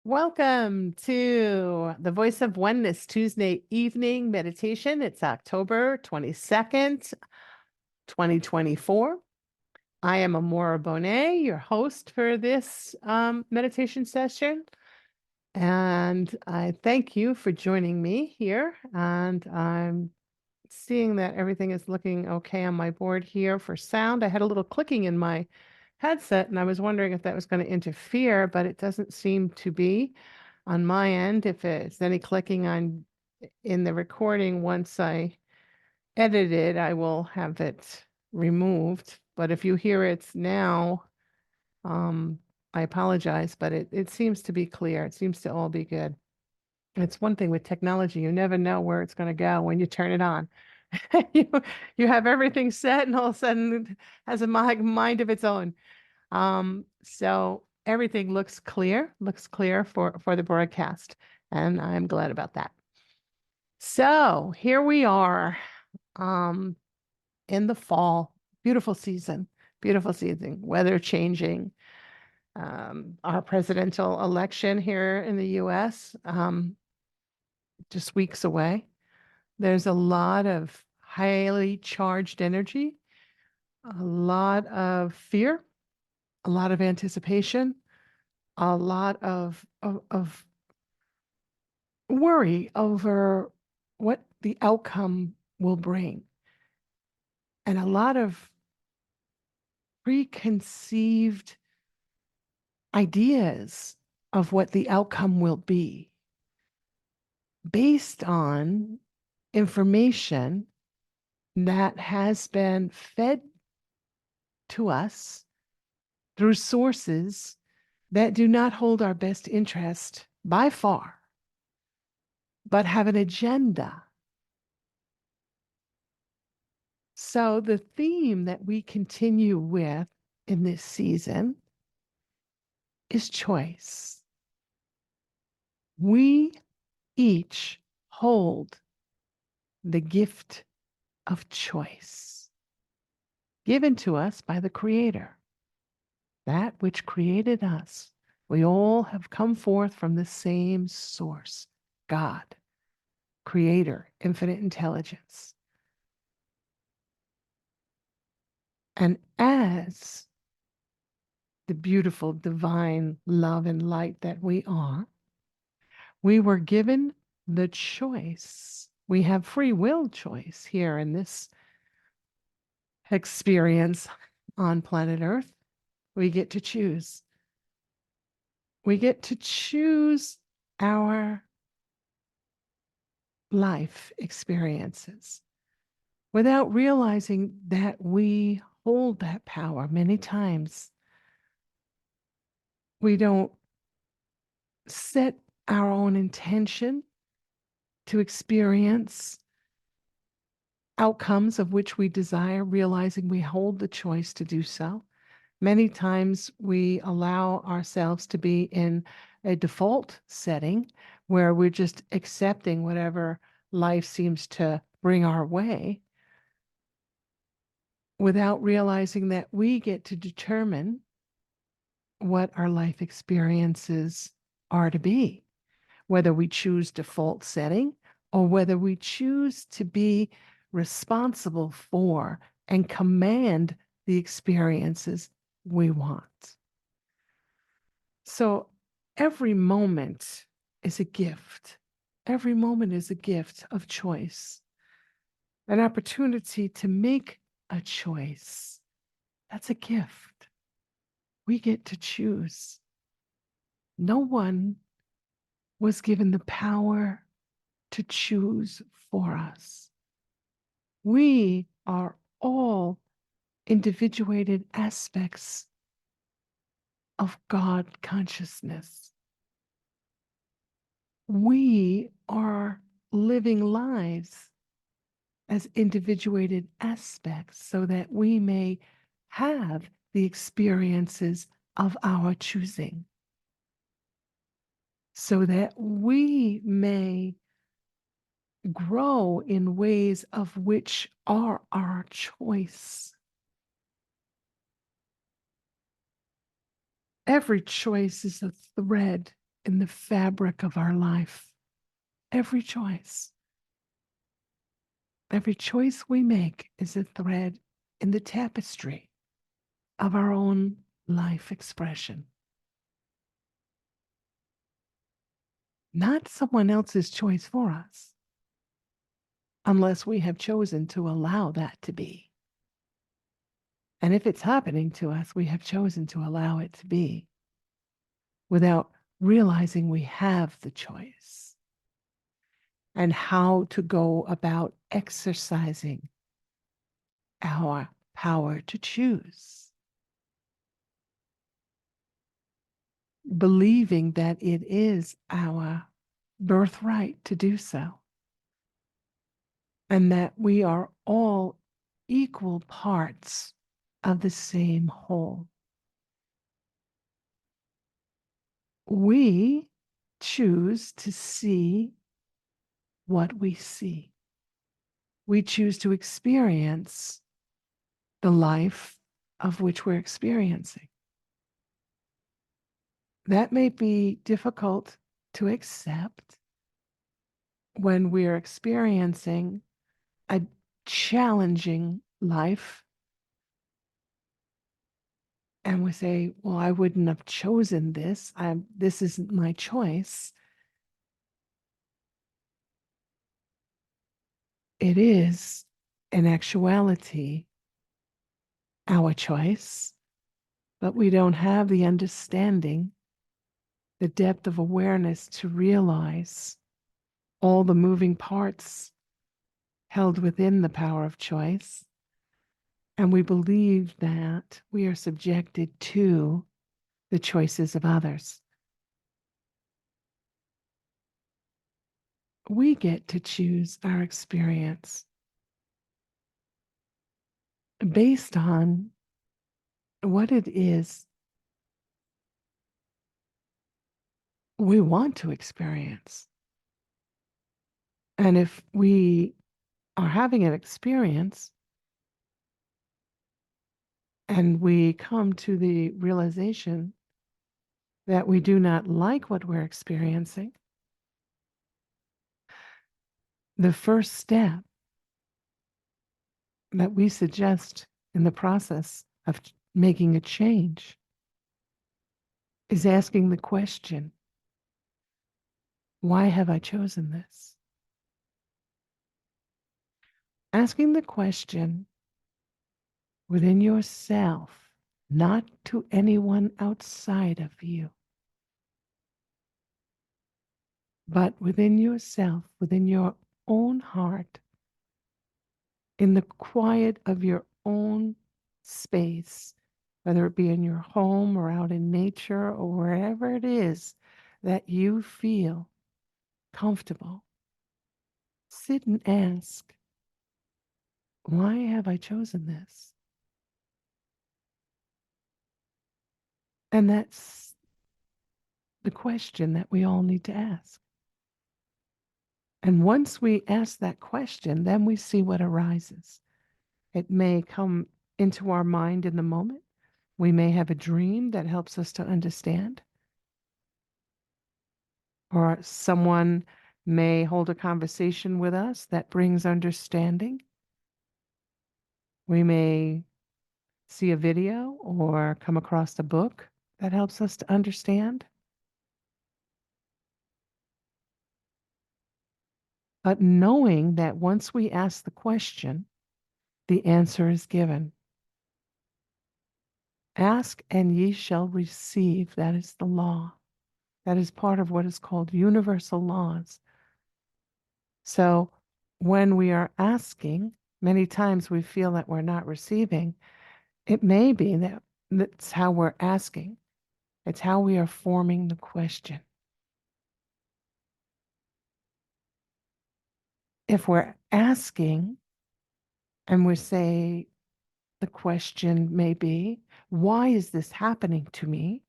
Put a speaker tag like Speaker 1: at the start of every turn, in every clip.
Speaker 1: Welcome to the Voice of Oneness Tuesday evening meditation. It's October 22nd, 2024. I am Amora Bonet, your host for this meditation session. And I thank you for joining me here. And I'm seeing that everything is looking okay on my board here for sound. I had a little clicking in my headset, and I was wondering if that was going to interfere, but it doesn't seem to be on my end. If it's any clicking on in the recording, once I edit it, I will have it removed. But if you hear it now, I apologize, but it seems to be clear. It seems to all be good. It's one thing with technology, you never know where it's going to go when you turn it on. You you have everything set, and all of a sudden it has a mind of its own. So everything looks clear for the broadcast, and I'm glad about that. So here we are, um, in the fall, beautiful season, weather changing. Our presidential election here in the U.S., just weeks away. There's a lot of highly charged energy, a lot of fear, a lot of anticipation, a lot of worry over what the outcome will bring, and a lot of preconceived ideas of what the outcome will be based on information that has been fed to us through sources that do not hold our best interest by far, but have an agenda. So the theme that we continue with in this season is choice. We each hold the gift of choice given to us by the Creator, that which created us. We all have come forth from the same source, God, Creator, infinite intelligence. And as the beautiful divine love and light that we are, we were given the choice. We have free will choice here in this experience on planet Earth. We get to choose. We get to choose our life experiences without realizing that we hold that power. Many times we don't set our own intention to experience outcomes of which we desire, realizing we hold the choice to do so. Many times we allow ourselves to be in a default setting where we're just accepting whatever life seems to bring our way without realizing that we get to determine what our life experiences are to be, whether we choose default setting or whether we choose to be responsible for and command the experiences we want. So every moment is a gift. Every moment is a gift of choice, an opportunity to make a choice. That's a gift. We get to choose. No one was given the power to choose for us. We are all individuated aspects of God consciousness. We are living lives as individuated aspects so that we may have the experiences of our choosing, so that we may grow in ways of which are our choice. Every choice is a thread in the fabric of our life. Every choice we make is a thread in the tapestry of our own life expression. Not someone else's choice for us, unless we have chosen to allow that to be. And if it's happening to us, we have chosen to allow it to be without realizing we have the choice and how to go about exercising our power to choose, believing that it is our birthright to do so, and that we are all equal parts of the same whole. We choose to see what we see. We choose to experience the life of which we're experiencing. That may be difficult to accept when we're experiencing a challenging life. And we say, well, I wouldn't have chosen this. This isn't my choice. It is, in actuality, our choice, but we don't have the understanding, the depth of awareness to realize all the moving parts held within the power of choice. And we believe that we are subjected to the choices of others. We get to choose our experience based on what it is we want to experience. And if we are having an experience and we come to the realization that we do not like what we're experiencing, the first step that we suggest in the process of making a change is asking the question, why have I chosen this? Asking the question within yourself, not to anyone outside of you, but within yourself, within your own heart, in the quiet of your own space, whether it be in your home or out in nature or wherever it is that you feel comfortable. Sit and ask, why have I chosen this? And that's the question that we all need to ask. And once we ask that question, then we see what arises. It may come into our mind in the moment. We may have a dream that helps us to understand. Or someone may hold a conversation with us that brings understanding. We may see a video or come across a book that helps us to understand. But knowing that once we ask the question, the answer is given. Ask and ye shall receive. That is the law. That is part of what is called universal laws. So when we are asking, many times we feel that we're not receiving. It may be that that's how we're asking. It's how we are forming the question. If we're asking and we say, the question may be, why is this happening to me?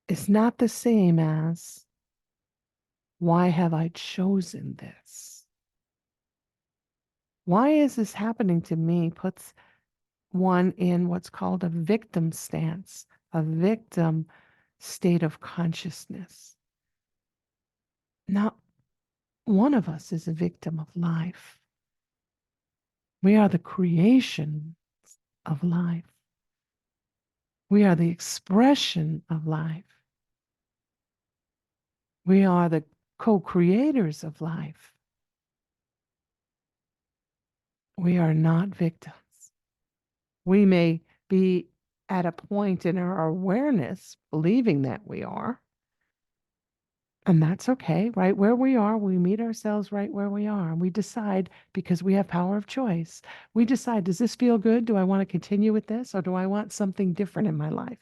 Speaker 1: It's not the same as, why have I chosen this? Why is this happening to me? Puts one in what's called a victim stance. a victim state of consciousness. Not one of us is a victim of life. We are the creation of life. We are the expression of life. We are the co-creators of life. We are not victims. We may be at a point in our awareness believing that we are, and that's okay. Right where we are, we meet ourselves right where we are. And we decide, because we have power of choice, we decide, does this feel good? Do I want to continue with this? Or do I want something different in my life?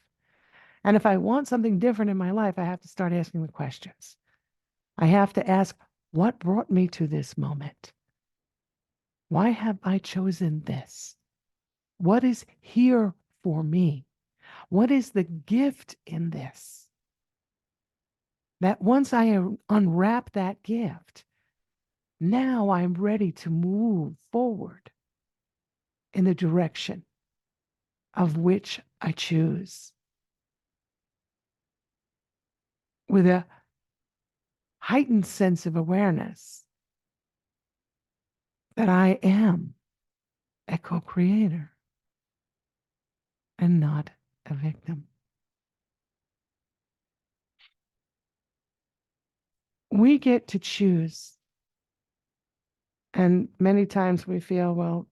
Speaker 1: And if I want something different in my life, I have to start asking the questions. I have to ask, what brought me to this moment? Why have I chosen this? What is here for me? What is the gift in this? That once I unwrap that gift, now I'm ready to move forward in the direction of which I choose with a heightened sense of awareness that I am a co-creator and not a victim. We get to choose. And many times we feel, well,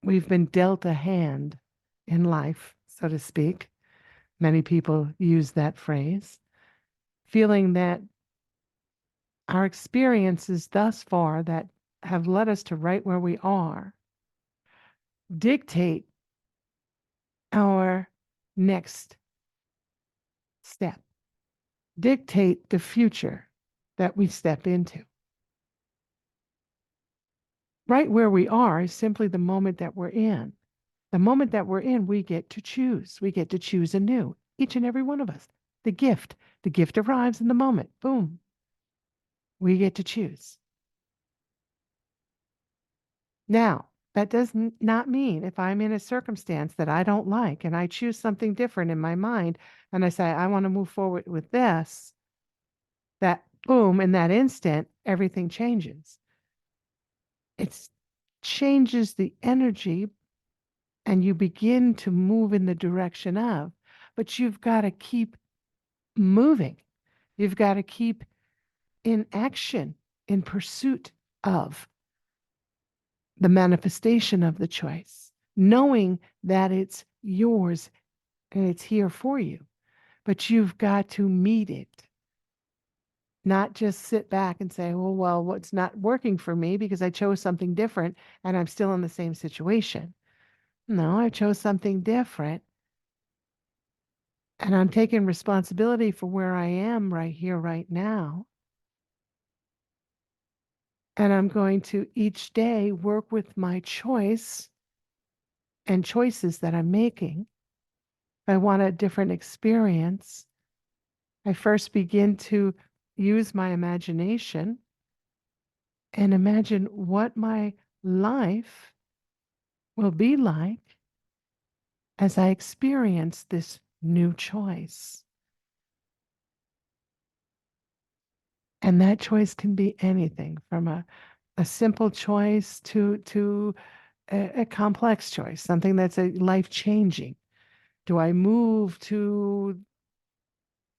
Speaker 1: we've been dealt a hand in life, so to speak. Many people use that phrase, feeling that our experiences thus far that have led us to right where we are dictate our next step, dictate the future that we step into. Right where we are is simply the moment that we're in. The moment that we're in, we get to choose. We get to choose anew, each and every one of us. The gift. The gift arrives in the moment. Boom. We get to choose. Now, that does not mean if I'm in a circumstance that I don't like and I choose something different in my mind and I say, I want to move forward with this, that boom, in that instant, everything changes. It changes the energy and you begin to move in the direction of, but you've got to keep moving. You've got to keep in action, in pursuit of the manifestation of the choice, knowing that it's yours and it's here for you. But you've got to meet it, not just sit back and say, oh, well, what's not working for me because I chose something different and I'm still in the same situation. No, I chose something different and I'm taking responsibility for where I am right here, right now. And I'm going to each day work with my choice and choices that I'm making. If I want a different experience, I first begin to use my imagination and imagine what my life will be like as I experience this new choice. And that choice can be anything from a simple choice to a complex choice, something that's a life-changing. Do I move to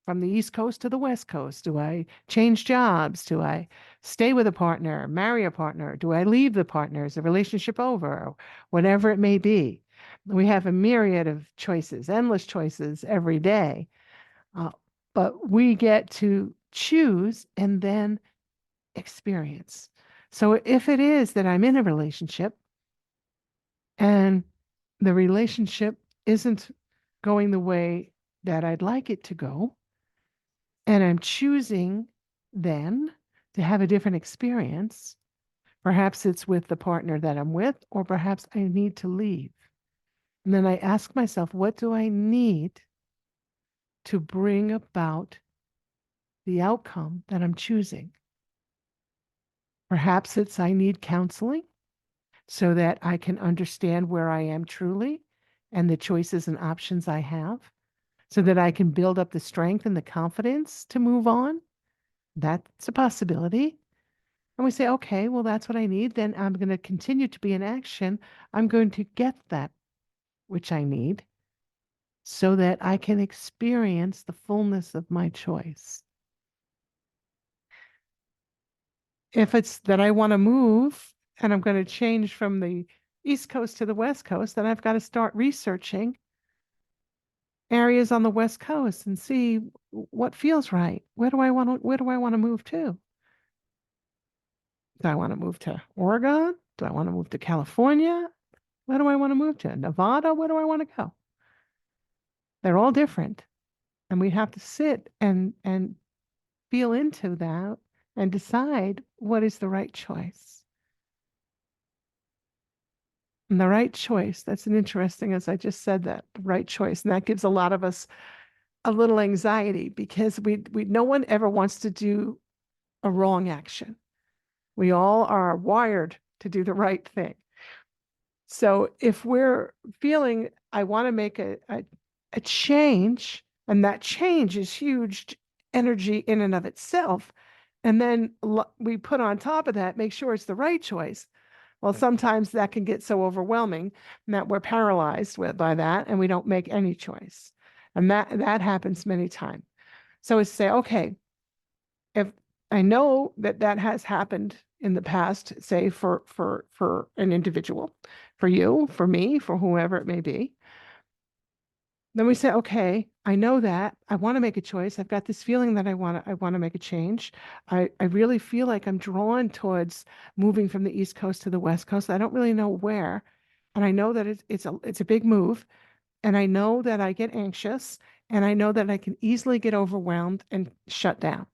Speaker 1: from the East Coast to the West Coast? Do I change jobs? Do I stay with a partner, marry a partner? Do I leave the partner? Is the relationship over? Or whatever it may be. We have a myriad of choices, endless choices every day. Uh, but we get to choose and then experience. So if it is that I'm in a relationship and the relationship isn't going the way that I'd like it to go, and I'm choosing then to have a different experience. Perhaps it's with the partner that I'm with, or perhaps I need to leave. And then I ask myself, what do I need to bring about the outcome that I'm choosing? Perhaps it's I need counseling so that I can understand where I am truly and the choices and options I have. so that I can build up the strength and the confidence to move on. That's a possibility. And we say, okay, well, that's what I need. Then I'm going to continue to be in action. I'm going to get that which I need so that I can experience the fullness of my choice. If it's that I want to move and I'm going to change from the East Coast to the West Coast, then I've got to start researching areas on the West Coast and see what feels right. Where do I want to move to? Do I want to move to Oregon? Do I want to move to California? Where do I want to move to? Nevada? Where do I want to go? They're all different. And we have to sit and feel into that and decide what is the right choice. And the right choice, that's an interesting, as I just said that, the right choice. And that gives a lot of us a little anxiety because we no one ever wants to do a wrong action. We all are wired to do the right thing. So if we're feeling, I want to make a change, and that change is huge energy in and of itself, and then we put on top of that, make sure it's the right choice. Well, sometimes that can get so overwhelming that we're paralyzed by that, and we don't make any choice. And that happens many times. So it's say, okay, if I know that that has happened in the past, say for an individual, for you, for me, for whoever it may be, then we say, okay, I know that I want to make a choice. I've got this feeling that I want to make a change. I really feel like I'm drawn towards moving from the East Coast to the West Coast. I don't really know where. And I know that it's a big move. And I know that I get anxious and I know that I can easily get overwhelmed and shut down.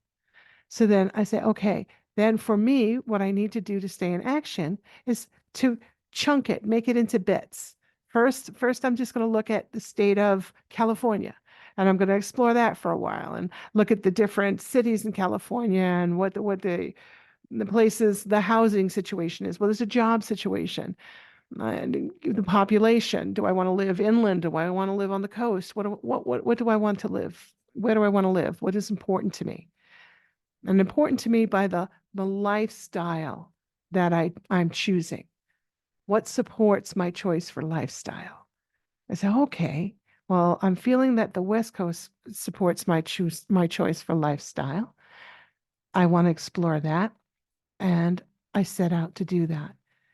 Speaker 1: So then I say, okay, then for me, what I need to do to stay in action is to chunk it, make it into bits. First, I'm just going to look at the state of California, and I'm going to explore that for a while and look at the different cities in California and what the places, the housing situation is. Well, there's a job situation, and the population. Do I want to live inland? Do I want to live on the coast? What do I want to live? Where do I want to live? What is important to me? And important to me by the lifestyle that I'm choosing. What supports my choice for lifestyle? I say, okay, well, I'm feeling that the West Coast supports my choice for lifestyle. I want to explore that. And I set out to do that.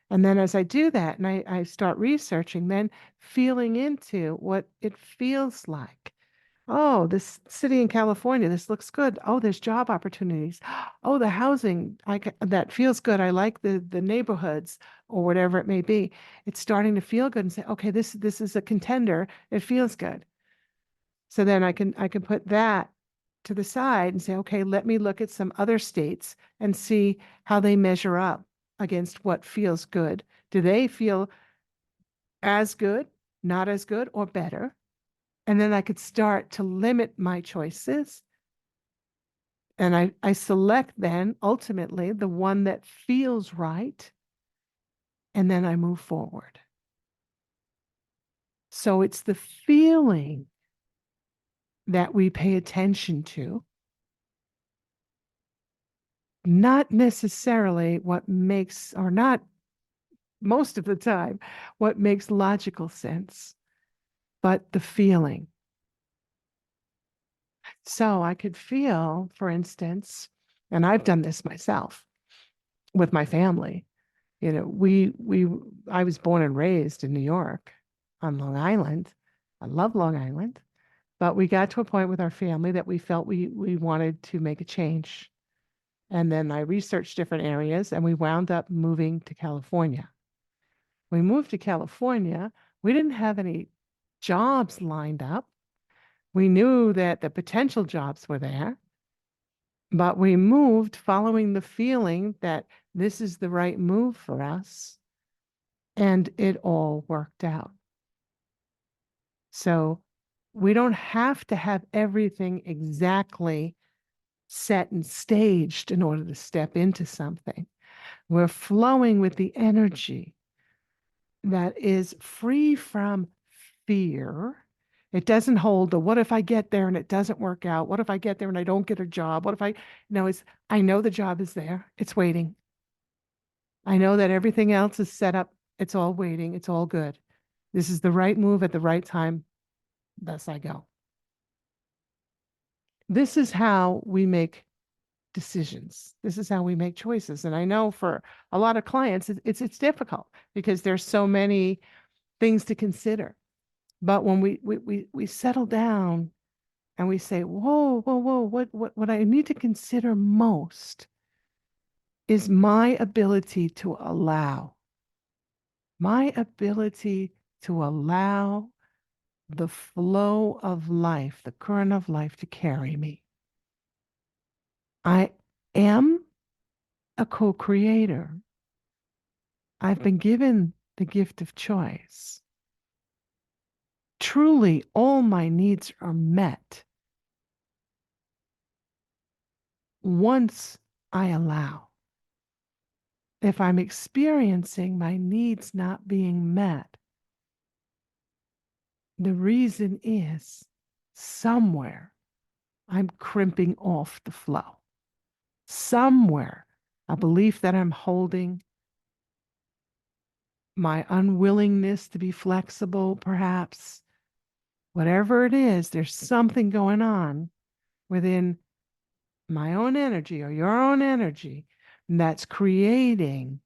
Speaker 1: And then as I do that and I start researching, then feeling into what it feels like. Oh, this city in California, this looks good. Oh, there's job opportunities. Oh, the housing, that feels good. I like the neighborhoods or whatever it may be. It's starting to feel good and say, okay, this is a contender. It feels good. So then I can put that to the side and say, okay, let me look at some other states and see how they measure up against what feels good. Do they feel as good, not as good, or better? And then I could start to limit my choices. And I select then ultimately the one that feels right. And then I move forward. So it's the feeling that we pay attention to, not necessarily what makes, or not most of the time, what makes logical sense, but the feeling. So I could feel, for instance, and I've done this myself with my family. I was born and raised in New York on Long Island. I love Long Island, but we got to a point with our family that we felt we wanted to make a change. And then I researched different areas and we wound up moving to California. We moved to California. We didn't have any jobs lined up. We knew that the potential jobs were there, but we moved following the feeling that this is the right move for us, and it all worked out. So we don't have to have everything exactly set and staged in order to step into something. We're flowing with the energy that is free from fear It doesn't hold the what if I get there and it doesn't work out? What if I get there and I don't get a job? What if I, no, it's, I know the job is there. It's waiting. I know that everything else is set up. It's all waiting. It's all good. This is the right move at the right time. Thus I go. This is how we make decisions. This is how we make choices. And I know for a lot of clients, it's difficult because there's so many things to consider. But when we settle down and we say, whoa, whoa, whoa, what I need to consider most is my ability to allow the flow of life, the current of life to carry me. I am a co-creator. I've been given the gift of choice. Truly, all my needs are met once I allow. If I'm experiencing my needs not being met, the reason is somewhere I'm crimping off the flow. Somewhere, a belief that I'm holding, my unwillingness to be flexible, perhaps, whatever it is, there's something going on within my own energy or your own energy that's creating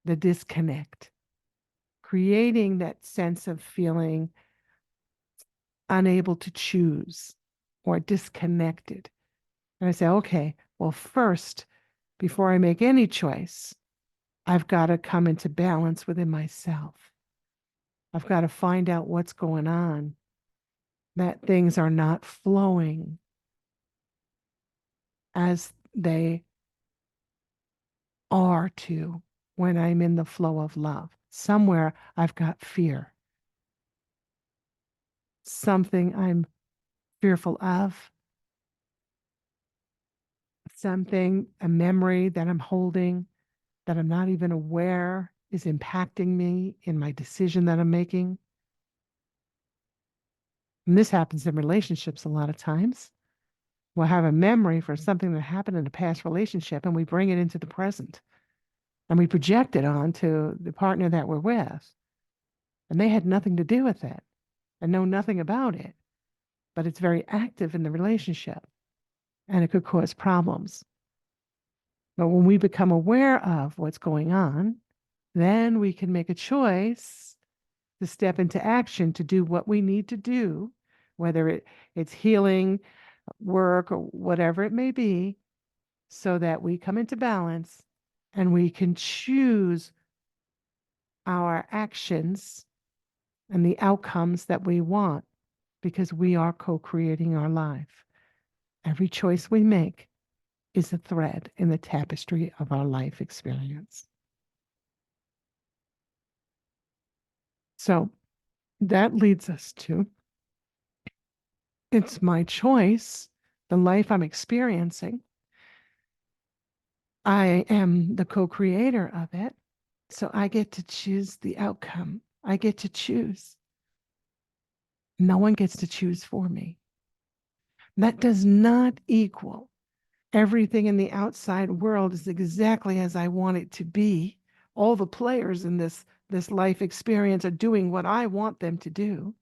Speaker 1: the disconnect, creating that sense of feeling unable to choose or disconnected. And I say, okay, well, first, before I make any choice, I've got to come into balance within myself. I've got to find out what's going on, that things are not flowing as they are to when I'm in the flow of love. Somewhere I've got fear, something I'm fearful of, something, a memory that I'm holding that I'm not even aware is impacting me in my decision that I'm making. And this happens in relationships a lot of times. We'll have a memory for something that happened in a past relationship and we bring it into the present and we project it onto the partner that we're with. And they had nothing to do with it and know nothing about it, but it's very active in the relationship and it could cause problems. But when we become aware of what's going on, then we can make a choice to step into action to do what we need to do, whether it's healing, work, or whatever it may be, so that we come into balance and we can choose our actions and the outcomes that we want because we are co-creating our life. Every choice we make is a thread in the tapestry of our life experience. So that leads us to it's my choice, the life I'm experiencing. I am the co-creator of it. So I get to choose the outcome. I get to choose. No one gets to choose for me. That does not equal everything in the outside world is exactly as I want it to be. All the players in this life experience are doing what I want them to do.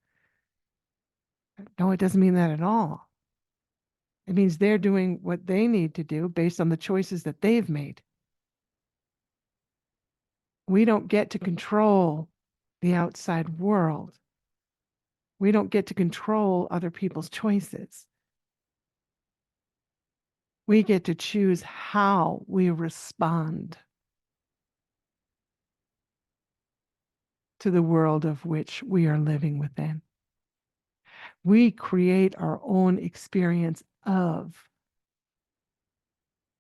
Speaker 1: No, it doesn't mean that at all. It means they're doing what they need to do based on the choices that they've made. We don't get to control the outside world. We don't get to control other people's choices. We get to choose how we respond to the world of which we are living within. We create our own experience of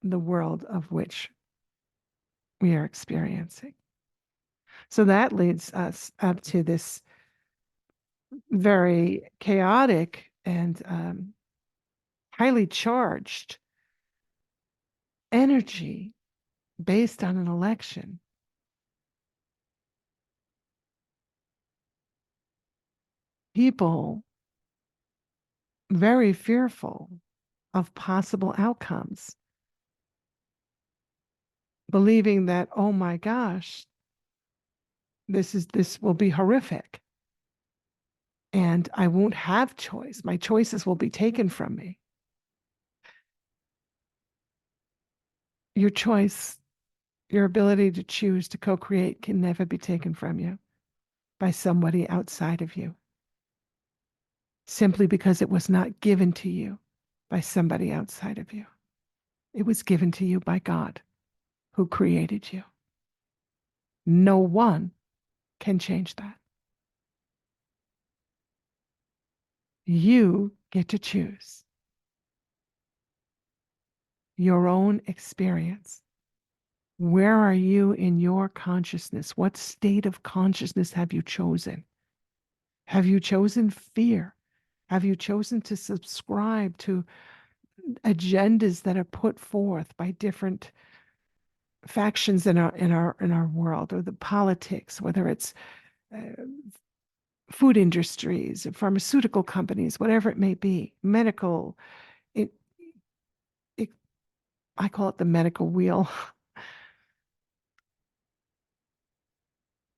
Speaker 1: the world of which we are experiencing. So that leads us up to this very chaotic and highly charged energy based on an election. people very fearful of possible outcomes, believing that, oh my gosh, this will be horrific and I won't have choice. My choices will be taken from me. Your choice, your ability to choose to co-create can never be taken from you by somebody outside of you, simply because it was not given to you by somebody outside of you. It was given to you by God who created you. No one can change that. You get to choose your own experience. Where are you in your consciousness? What state of consciousness have you chosen? Have you chosen fear? Have you chosen to subscribe to agendas that are put forth by different factions in our world, or the politics, whether it's uh, food industries, pharmaceutical companies, whatever it may be, medical? It, it I call it the medical wheel.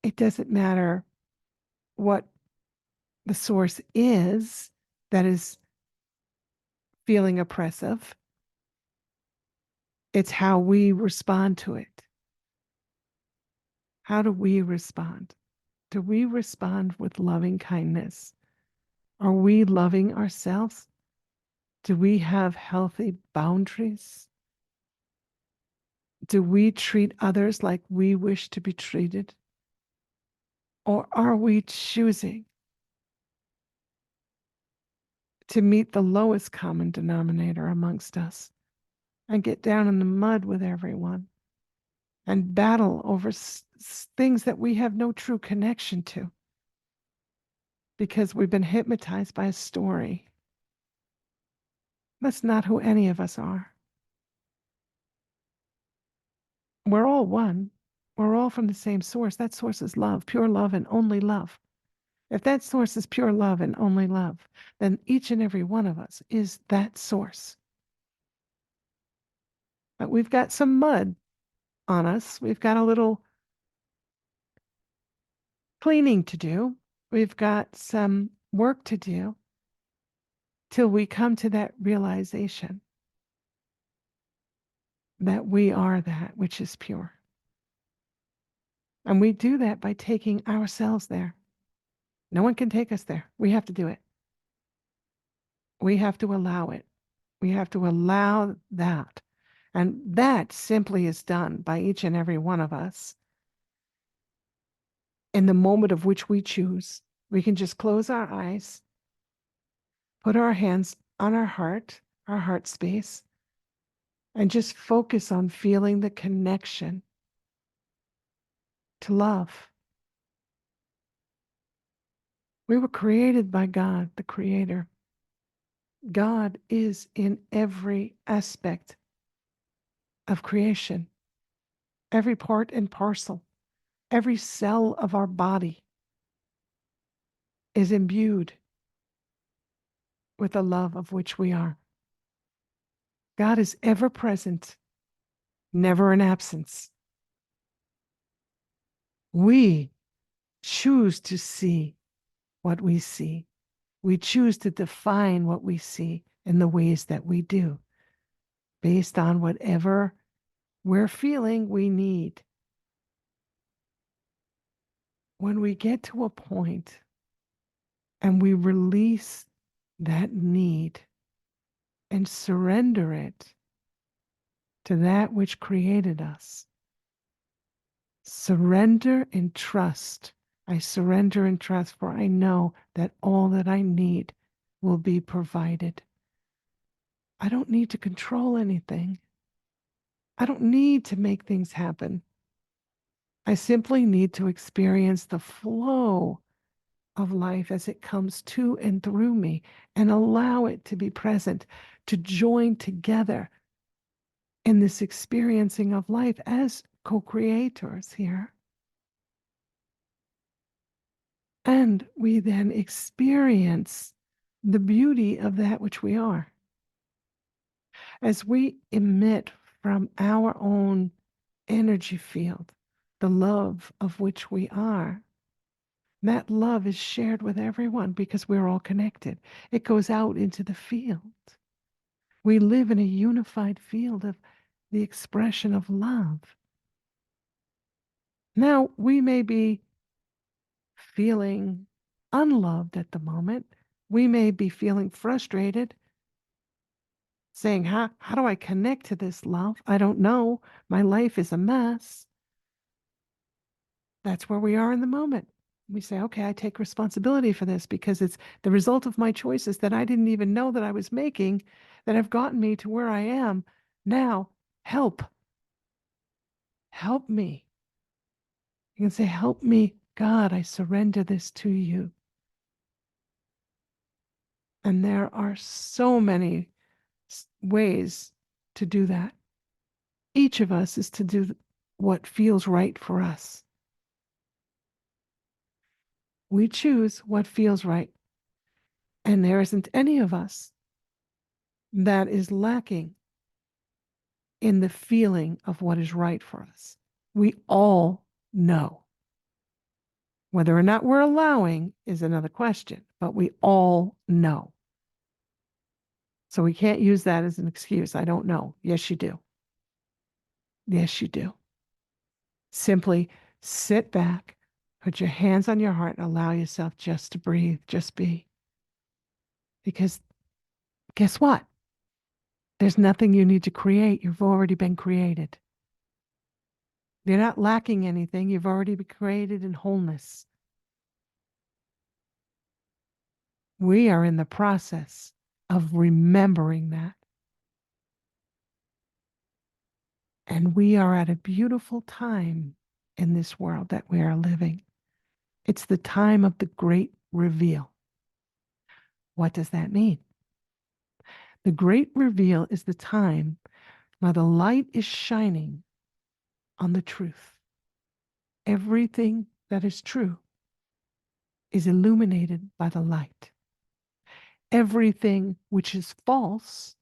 Speaker 1: It doesn't matter what the source is that is feeling oppressive. It's how we respond to it. How do we respond? Do we respond with loving kindness? Are we loving ourselves? Do we have healthy boundaries? Do we treat others like we wish to be treated? Or are we choosing to meet the lowest common denominator amongst us and get down in the mud with everyone and battle over things that we have no true connection to because we've been hypnotized by a story? That's not who any of us are. We're all one. We're all from the same source. That source is love, pure love, and only love. If that source is pure love and only love, then each and every one of us is that source. But we've got some mud on us. We've got a little cleaning to do. We've got some work to do till we come to that realization that we are that which is pure. And we do that by taking ourselves there. No one can take us there. We have to do it. We have to allow it. We have to allow that. And that simply is done by each and every one of us in the moment of which we choose. We can just close our eyes, put our hands on our heart space, and just focus on feeling the connection to love. We were created by God, the Creator. God is in every aspect of creation, every part and parcel, every cell of our body is imbued with the love of which we are. God is ever present, never in absence. We choose to see what we see. We choose to define what we see in the ways that we do, based on whatever we're feeling we need. When we get to a point and we release that need and surrender it to that which created us, surrender and trust. I surrender and trust, for I know that all that I need will be provided. I don't need to control anything. I don't need to make things happen. I simply need to experience the flow of life as it comes to and through me and allow it to be present, to join together in this experiencing of life as co-creators here. And we then experience the beauty of that which we are. As we emit from our own energy field the love of which we are, that love is shared with everyone because we're all connected. It goes out into the field. We live in a unified field of the expression of love. Now, we may be feeling unloved at the moment. We may be feeling frustrated, saying, how do I connect to this love? I don't know. My life is a mess. That's where we are in the moment. We say, okay, I take responsibility for this because it's the result of my choices that I didn't even know that I was making that have gotten me to where I am. Now, help. Help me. You can say, help me, God, I surrender this to you. And there are so many ways to do that. Each of us is to do what feels right for us. We choose what feels right. And there isn't any of us that is lacking in the feeling of what is right for us. We all know. Whether or not we're allowing is another question, but we all know. So we can't use that as an excuse. I don't know. Yes, you do. Yes, you do. Simply sit back, put your hands on your heart, and allow yourself just to breathe, just be. Because guess what? There's nothing you need to create. You've already been created. You're not lacking anything. You've already been created in wholeness. We are in the process of remembering that. And we are at a beautiful time in this world that we are living. It's the time of the great reveal. What does that mean? The great reveal is the time where the light is shining on the truth. Everything that is true is illuminated by the light. Everything which is false,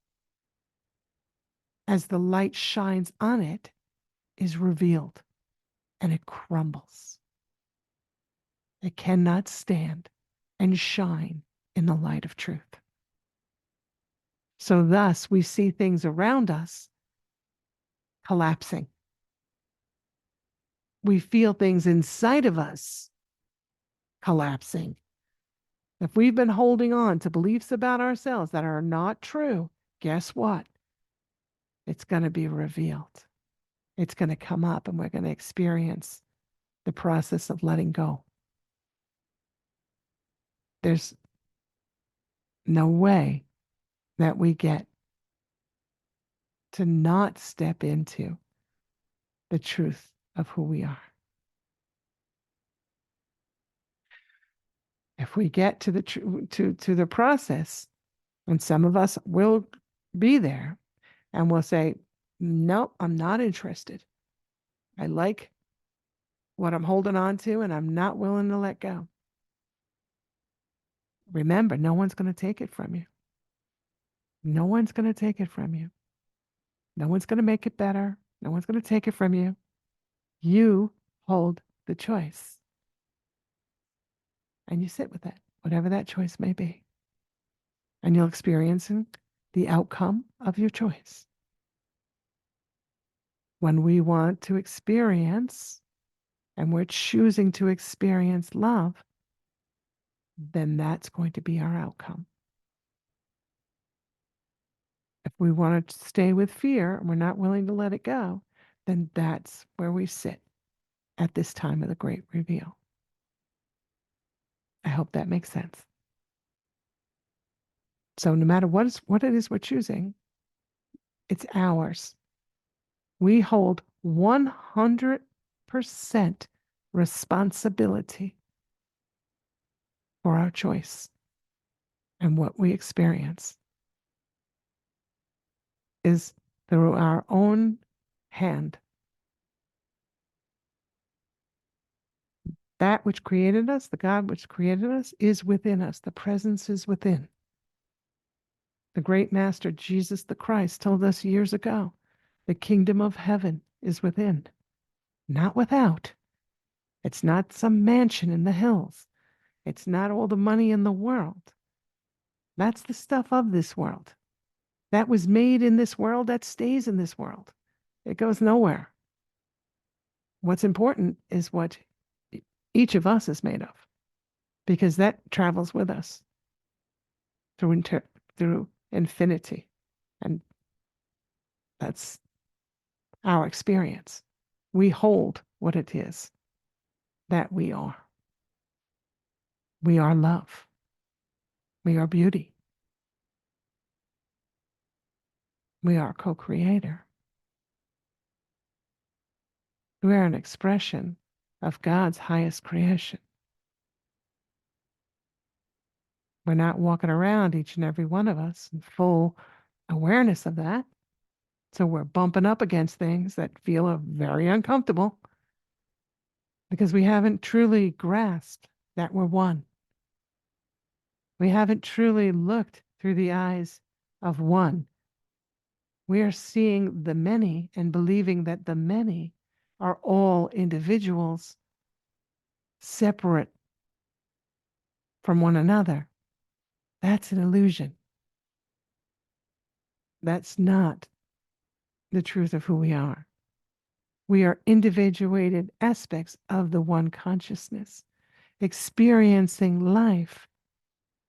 Speaker 1: as the light shines on it, is revealed and it crumbles. It cannot stand and shine in the light of truth. So thus we see things around us collapsing. We feel things inside of us collapsing. If we've been holding on to beliefs about ourselves that are not true, guess what? It's going to be revealed. It's going to come up and we're going to experience the process of letting go. There's no way that we get to not step into the truth of who we are. If we get to the to the process, and some of us will be there and we'll say, nope, I'm not interested. I like what I'm holding on to and I'm not willing to let go. Remember, no one's going to take it from you. No one's going to take it from you. No one's going to make it better. No one's going to take it from you. You hold the choice. And you sit with it, whatever that choice may be. And you'll experience the outcome of your choice. When we want to experience and we're choosing to experience love, then that's going to be our outcome. If we want to stay with fear and we're not willing to let it go, then that's where we sit at this time of the great reveal. I hope that makes sense. So no matter what it is we're choosing, it's ours. We hold 100% responsibility for our choice, and what we experience is through our own hand. That which created us, the God which created us, is within us. The presence is within. The great master, Jesus the Christ, told us years ago, the kingdom of heaven is within, not without. It's not some mansion in the hills. It's not all the money in the world. That's the stuff of this world. That was made in this world, that stays in this world. It goes nowhere. What's important is what each of us is made of, because that travels with us through infinity. And that's our experience. We hold what it is that we are. We are love. We are beauty. We are co-creator. We are an expression of God's highest creation. We're not walking around, each and every one of us, in full awareness of that. So we're bumping up against things that feel very uncomfortable because we haven't truly grasped that we're one. We haven't truly looked through the eyes of one. We are seeing the many and believing that the many are all individuals separate from one another. That's an illusion. That's not the truth of who we are. We are individuated aspects of the one consciousness, experiencing life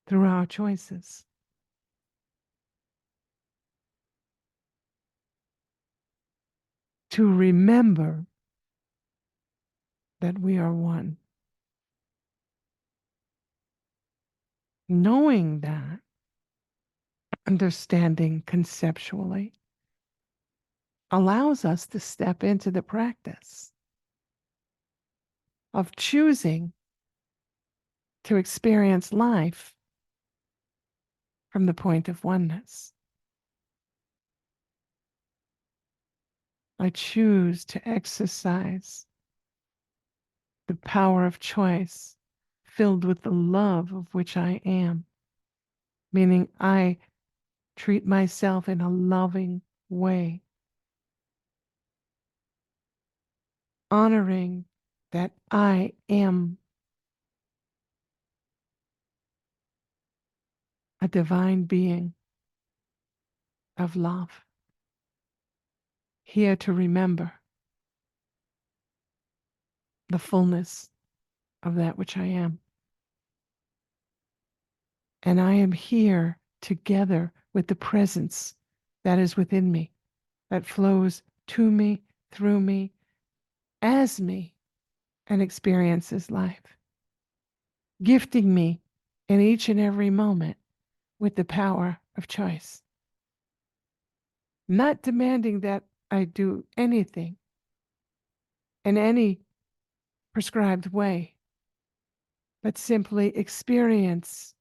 Speaker 1: through our choices. To remember that we are one. Knowing that, understanding conceptually, allows us to step into the practice of choosing to experience life from the point of oneness. I choose to exercise the power of choice filled with the love of which I am, meaning I treat myself in a loving way, honoring that I am a divine being of love, here to remember the fullness of that which I am. And I am here together with the presence that is within me, that flows to me, through me, as me, and experiences life, gifting me in each and every moment with the power of choice. Not demanding that I do anything in any prescribed way, but simply experience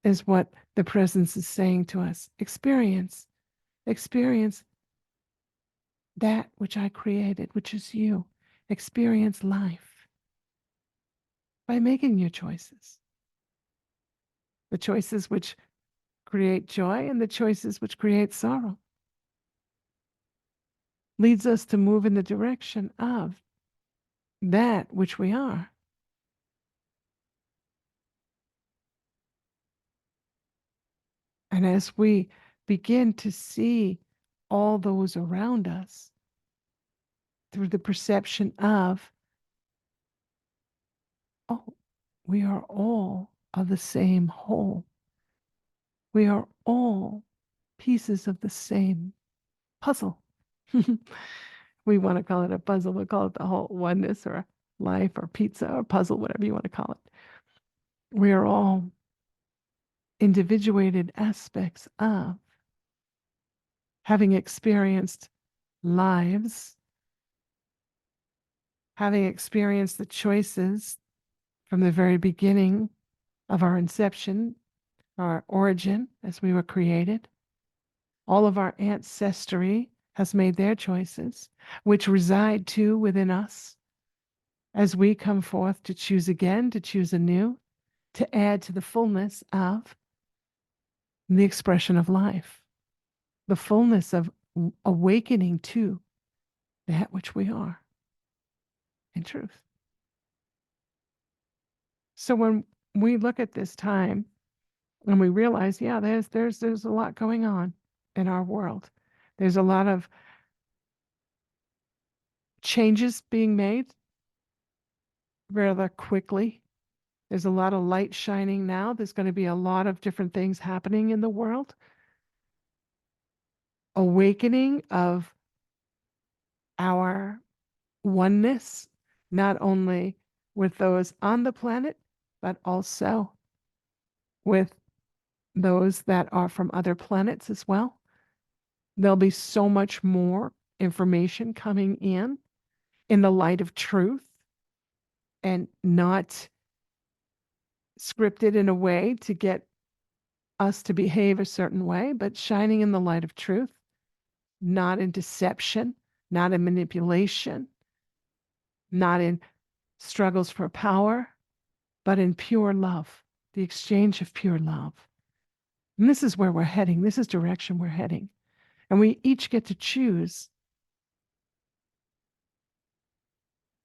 Speaker 1: is what the presence is saying to us. Experience that which I created, which is you. Experience life by making your choices. The choices which create joy and the choices which create sorrow. Leads us to move in the direction of that which we are. And as we begin to see all those around us through the perception of, oh, we are all of the same whole. We are all pieces of the same puzzle. We want to call it a puzzle, we'll call it the whole oneness or life or pizza or puzzle, whatever you want to call it. We are all individuated aspects of having experienced lives, having experienced the choices from the very beginning of our inception, our origin as we were created, all of our ancestry has made their choices, which reside too within us as we come forth to choose again, to choose anew, to add to the fullness of the expression of life, the fullness of awakening to that which we are in truth. So when we look at this time and we realize, yeah, there's a lot going on in our world. There's a lot of changes being made rather quickly. There's a lot of light shining now. There's going to be a lot of different things happening in the world. Awakening of our oneness, not only with those on the planet, but also with those that are from other planets as well. There'll be so much more information coming in the light of truth and not scripted in a way to get us to behave a certain way, but shining in the light of truth, not in deception, not in manipulation, not in struggles for power, but in pure love, the exchange of pure love. And this is where we're heading. This is direction we're heading. And we each get to choose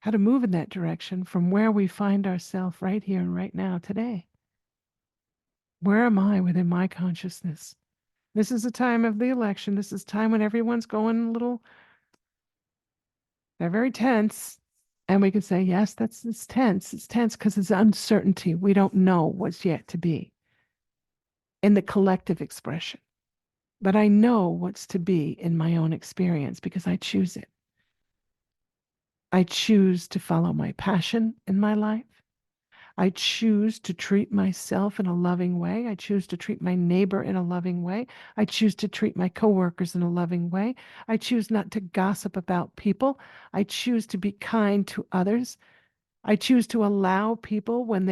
Speaker 1: how to move in that direction from where we find ourselves right here and right now today. Where am I within my consciousness? This is a time of the election. This is time when everyone's going a little, they're very tense. And we can say, yes, it's tense. It's tense because it's uncertainty. We don't know what's yet to be in the collective expression. But I know what's to be in my own experience because I choose it. I choose to follow my passion in my life. I choose to treat myself in a loving way. I choose to treat my neighbor in a loving way. I choose to treat my coworkers in a loving way. I choose not to gossip about people. I choose to be kind to others. I choose to allow people when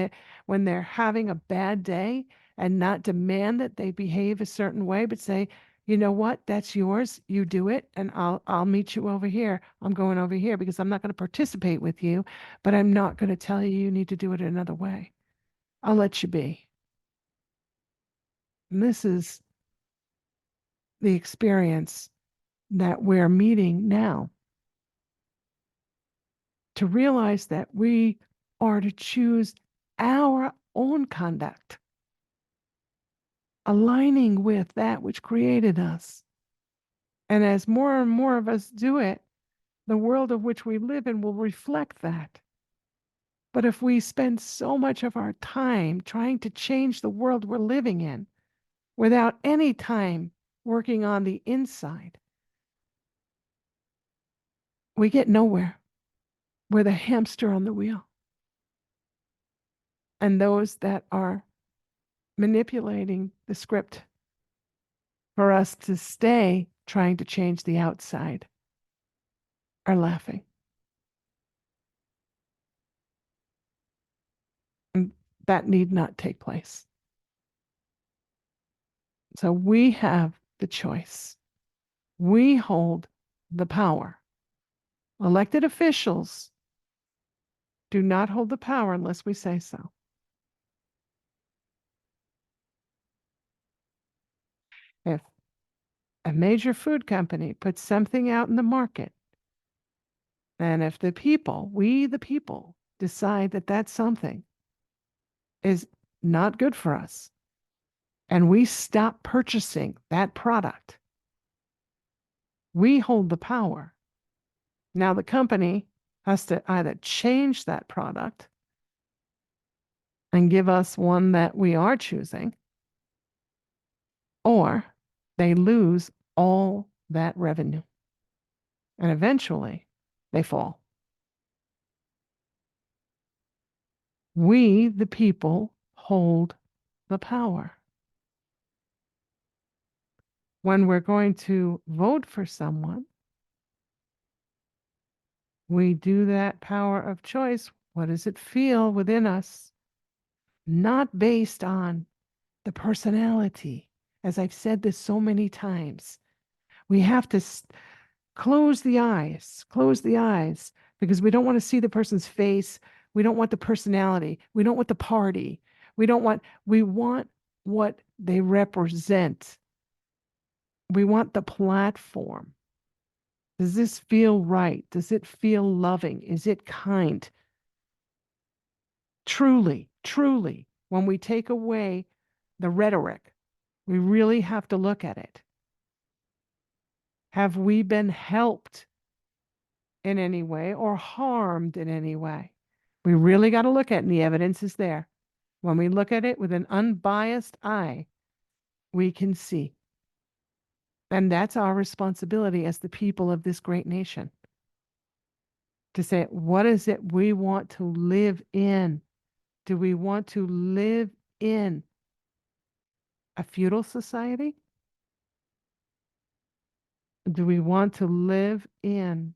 Speaker 1: they're having a bad day and not demand that they behave a certain way, but say, you know what, that's yours. You do it, and I'll meet you over here. I'm going over here because I'm not going to participate with you, but I'm not going to tell you you need to do it another way. I'll let you be. And this is the experience that we're meeting now. To realize that we are to choose our own conduct, aligning with that which created us. And as more and more of us do it, the world of which we live in will reflect that. But if we spend so much of our time trying to change the world we're living in without any time working on the inside, we get nowhere. We're the hamster on the wheel. And those that are manipulating the script for us to stay trying to change the outside are laughing. And that need not take place. So we have the choice. We hold the power. Elected officials do not hold the power unless we say so. If a major food company puts something out in the market, and if the people, we the people, decide that that something is not good for us, and we stop purchasing that product, we hold the power. Now the company has to either change that product and give us one that we are choosing, or they lose all that revenue. And eventually they fall. We, the people, hold the power. When we're going to vote for someone, we do that power of choice. What does it feel within us? Not based on the personality. As I've said this so many times, we have to close the eyes, because we don't want to see the person's face. We don't want the personality. We don't want the party. We want what they represent. We want the platform. Does this feel right? Does it feel loving? Is it kind? Truly, truly, when we take away the rhetoric, we really have to look at it. Have we been helped in any way or harmed in any way? We really got to look at it, and the evidence is there. When we look at it with an unbiased eye, we can see. And that's our responsibility as the people of this great nation to say, what is it we want to live in? Do we want to live in a feudal society? Do we want to live in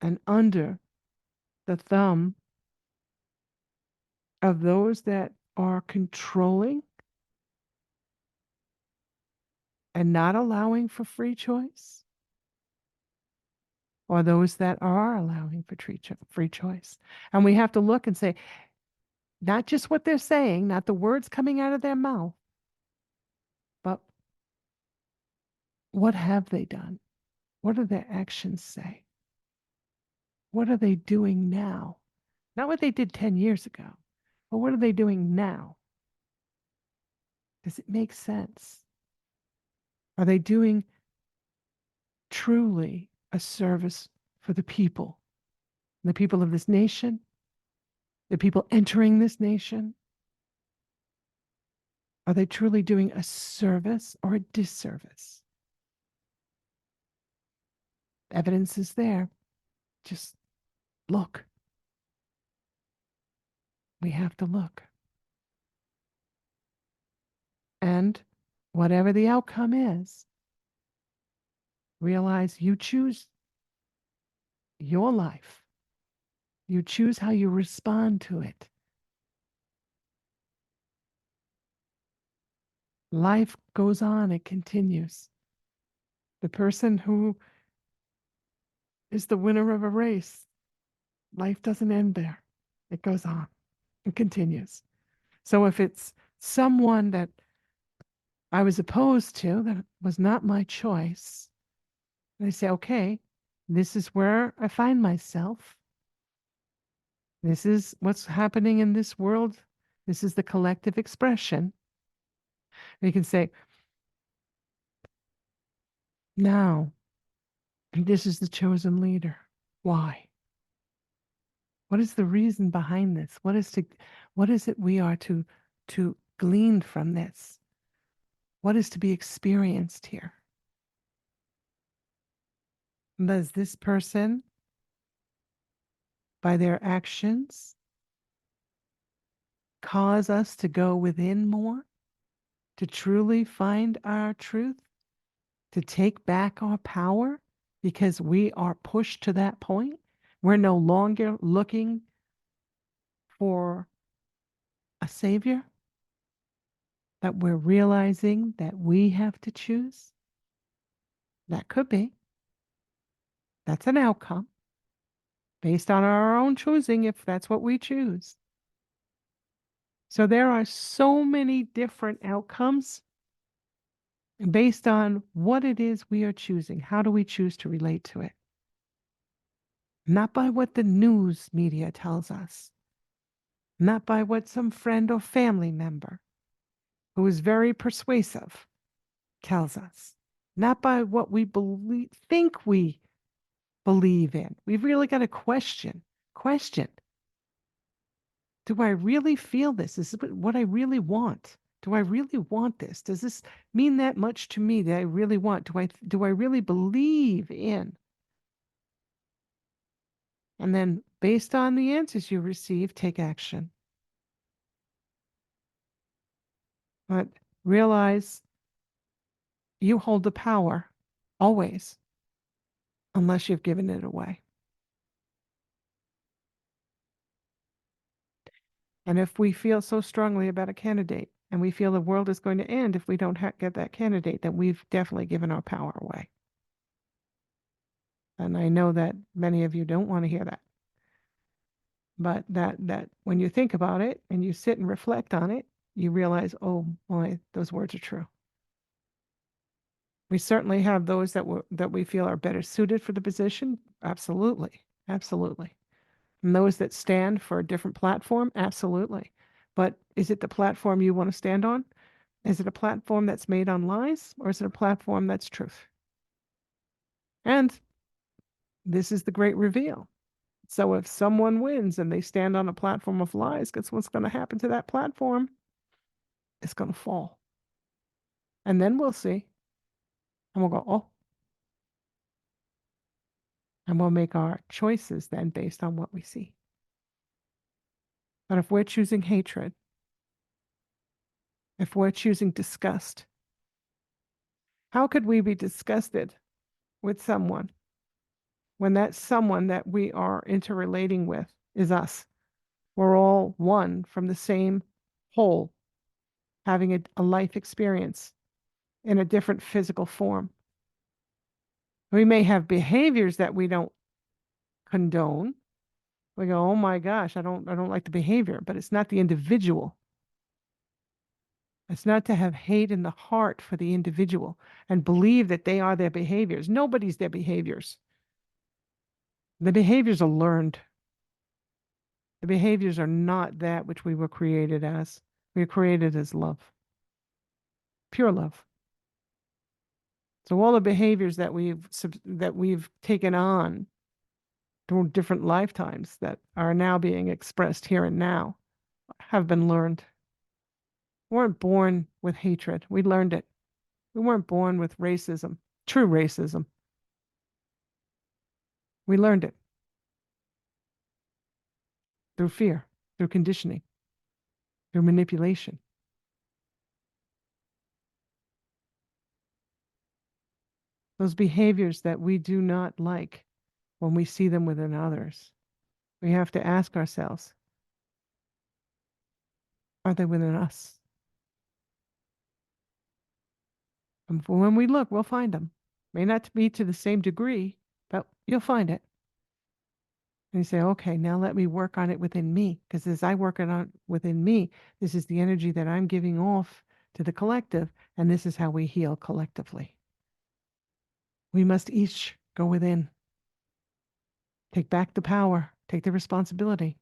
Speaker 1: and under the thumb of those that are controlling and not allowing for free choice, or those that are allowing for free choice? And we have to look and say, not just what they're saying, not the words coming out of their mouth, but what have they done? What do their actions say? What are they doing now? Not what they did 10 years ago, but what are they doing now? Does it make sense? Are they doing truly a service for the people of this nation, the people entering this nation? Are they truly doing a service or a disservice? Evidence is there. Just look. We have to look. And whatever the outcome is, realize you choose your life. You choose how you respond to it. Life goes on, it continues. The person who is the winner of a race, life doesn't end there. It goes on, it continues. So if it's someone that I was opposed to, that was not my choice, and I say, okay, this is where I find myself. This is what's happening in this world. This is the collective expression. And you can say, now, this is the chosen leader. Why? What is the reason behind this? What is it we are to glean from this? What is to be experienced here? Does this person, by their actions, cause us to go within more, to truly find our truth, to take back our power because we are pushed to that point? We're no longer looking for a savior, that we're realizing that we have to choose. That could be. That's an outcome based on our own choosing, if that's what we choose. So there are so many different outcomes based on what it is we are choosing. How do we choose to relate to it? Not by what the news media tells us, not by what some friend or family member who is very persuasive tells us, not by what we think we believe in. We've really got to question. Do I really feel this? Is this what I really want? Do I really want this? Does this mean that much to me that I really want? Do I really believe in? And then based on the answers you receive, take action. But realize you hold the power always, unless you've given it away. And if we feel so strongly about a candidate and we feel the world is going to end if we don't get that candidate, then we've definitely given our power away. And I know that many of you don't want to hear that. But that when you think about it and you sit and reflect on it, you realize, oh boy, those words are true. We certainly have those that we feel are better suited for the position. Absolutely. Absolutely. And those that stand for a different platform, absolutely. But is it the platform you want to stand on? Is it a platform that's made on lies, or is it a platform that's truth? And this is the great reveal. So if someone wins and they stand on a platform of lies, guess what's going to happen to that platform? It's going to fall. And then we'll see. And we'll go, oh. And we'll make our choices then based on what we see. But if we're choosing hatred, if we're choosing disgust, how could we be disgusted with someone when that someone that we are interrelating with is us? We're all one from the same whole, having a life experience in a different physical form. We may have behaviors that we don't condone. We go, oh my gosh, I don't like the behavior, but it's not the individual. It's not to have hate in the heart for the individual and believe that they are their behaviors. Nobody's their behaviors. The behaviors are learned. The behaviors are not that which we were created as. We were created as love, pure love. So all the behaviors that we've taken on through different lifetimes that are now being expressed here and now have been learned. We weren't born with hatred. We learned it. We weren't born with racism, true racism. We learned it through fear, through conditioning, through manipulation. Those behaviors that we do not like when we see them within others, we have to ask ourselves, are they within us? And when we look, we'll find them. May not be to the same degree, but you'll find it. And you say, okay, now let me work on it within me. Because as I work it on within me, this is the energy that I'm giving off to the collective. And this is how we heal collectively. We must each go within, take back the power, take the responsibility,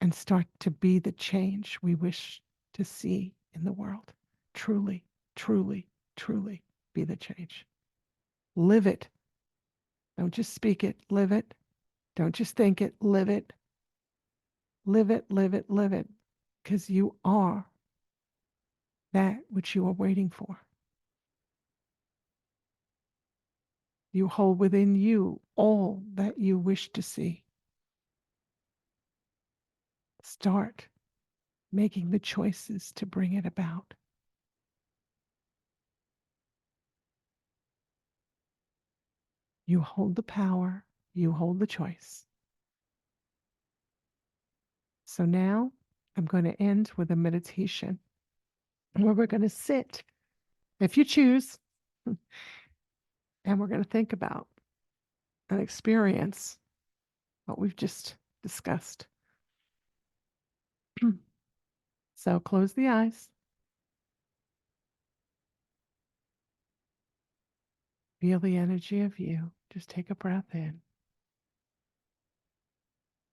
Speaker 1: and start to be the change we wish to see in the world. Truly, truly, truly be the change. Live it. Don't just speak it, live it. Don't just think it, live it. Live it, live it, live it. Because you are that which you are waiting for. You hold within you all that you wish to see. Start making the choices to bring it about. You hold the power, you hold the choice. So now I'm going to end with a meditation where we're going to sit, if you choose, and we're going to think about and experience what we've just discussed. So close the eyes. Feel the energy of you. Just take a breath in.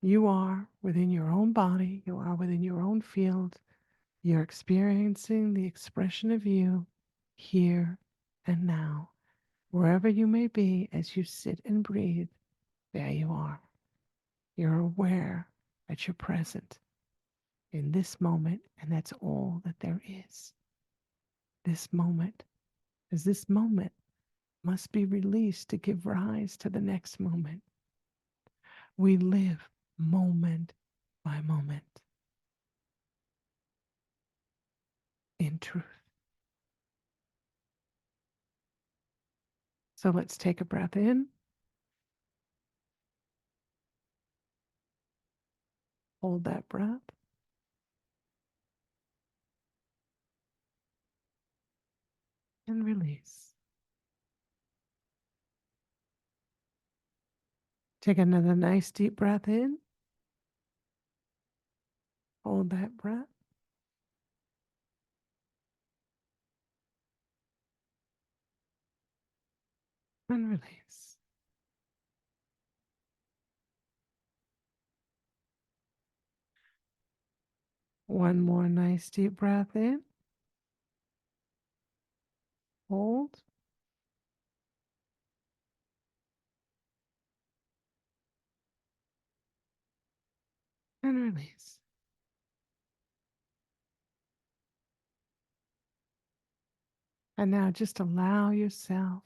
Speaker 1: You are within your own body. You are within your own field. You're experiencing the expression of you here and now. Wherever you may be as you sit and breathe, there you are. You're aware that you're present in this moment, and that's all that there is. This moment, as this moment must be released to give rise to the next moment. We live moment by moment in truth. So let's take a breath in. Hold that breath. and release. Take another nice deep breath in. Hold that breath. And release. One more nice deep breath in. Hold. And release. And now just allow yourself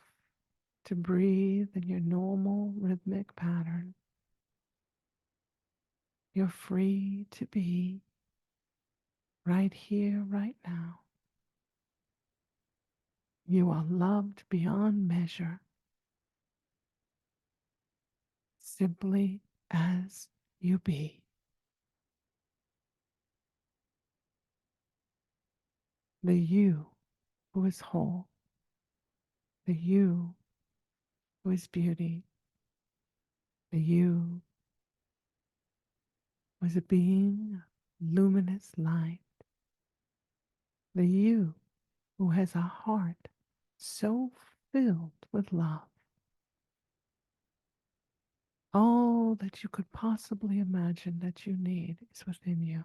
Speaker 1: to breathe in your normal rhythmic pattern. You're free to be right here, right now. You are loved beyond measure, simply as you be. The you who is whole, the you who is beauty, the you who is a being of luminous light, the you who has a heart so filled with love. All that you could possibly imagine that you need is within you,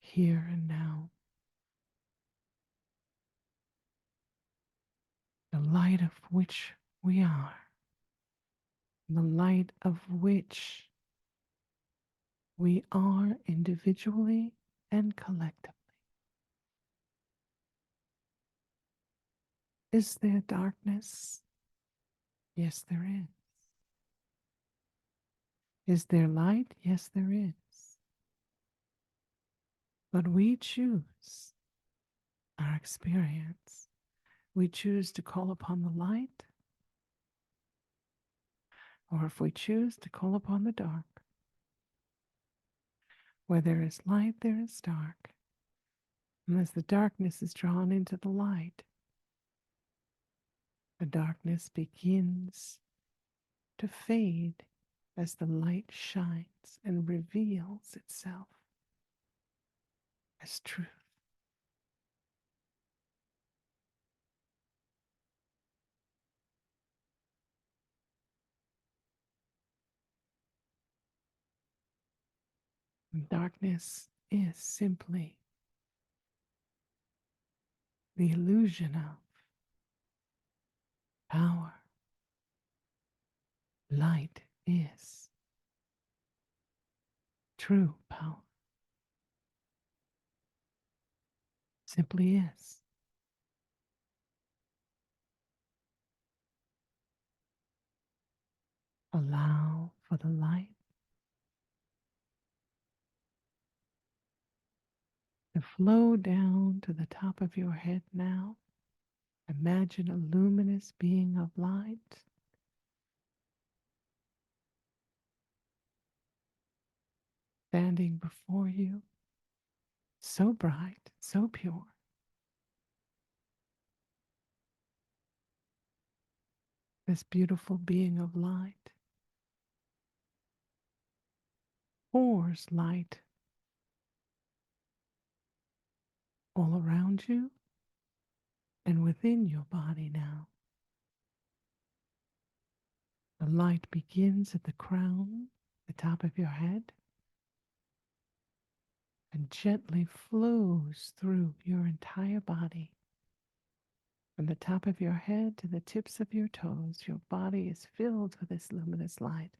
Speaker 1: here and now. The light of which we are, the light of which we are individually and collectively. Is there darkness? Yes, there is. Is there light? Yes, there is. But we choose our experience. We choose to call upon the light, or if we choose to call upon the dark. Where there is light, there is dark. And as the darkness is drawn into the light, the darkness begins to fade as the light shines and reveals itself as truth. And darkness is simply the illusion of power. Light is true power. Simply is. Allow for the light to flow down to the top of your head now. Imagine a luminous being of light standing before you, so bright, so pure. This beautiful being of light pours light all around you and within your body now. The light begins at the crown, the top of your head, and gently flows through your entire body. From the top of your head to the tips of your toes, your body is filled with this luminous light.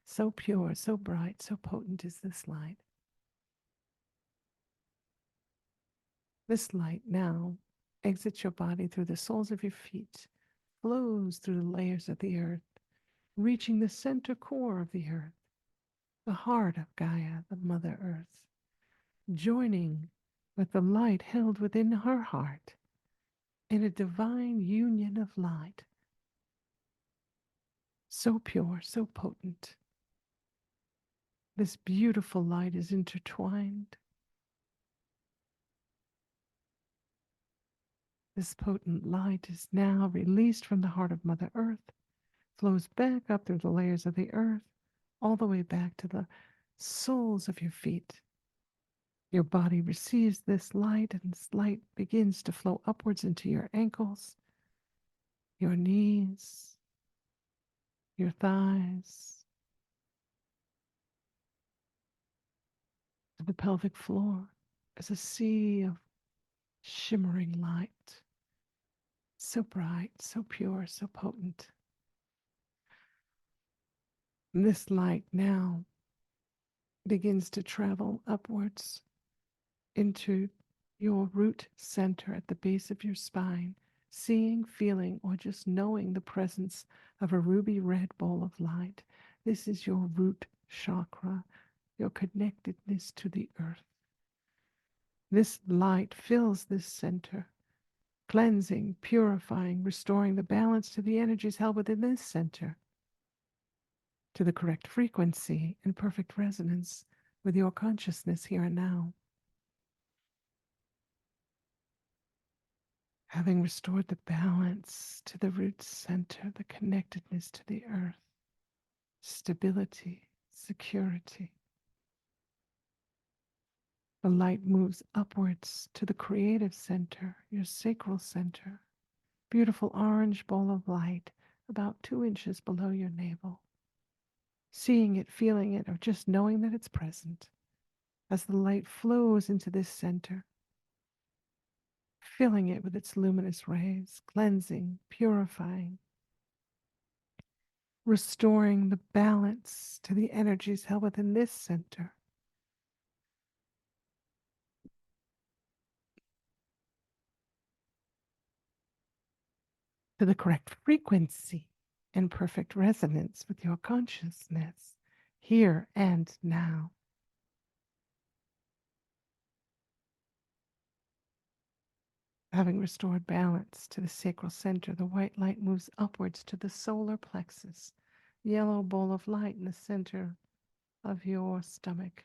Speaker 1: So pure, so bright, so potent is this light. This light now exits your body through the soles of your feet, flows through the layers of the earth, reaching the center core of the earth, the heart of Gaia, the Mother Earth, joining with the light held within her heart in a divine union of light. So pure, so potent. This beautiful light is intertwined This potent light is now released from the heart of Mother Earth, flows back up through the layers of the earth, all the way back to the soles of your feet. Your body receives this light, and this light begins to flow upwards into your ankles, your knees, your thighs, to the pelvic floor as a sea of shimmering light, so bright, so pure, so potent. And this light now begins to travel upwards into your root center at the base of your spine, seeing, feeling, or just knowing the presence of a ruby red ball of light. This is your root chakra, your connectedness to the earth. This light fills this center, cleansing, purifying, restoring the balance to the energies held within this center, to the correct frequency and perfect resonance with your consciousness here and now. Having restored the balance to the root center, the connectedness to the earth, stability, security. The light moves upwards to the creative center, your sacral center, beautiful orange ball of light about 2 inches below your navel. Seeing it, feeling it, or just knowing that it's present as the light flows into this center, filling it with its luminous rays, cleansing, purifying, restoring the balance to the energies held within this center. To the correct frequency and perfect resonance with your consciousness here and now. Having restored balance to the sacral center, the white light moves upwards to the solar plexus, yellow ball of light in the center of your stomach,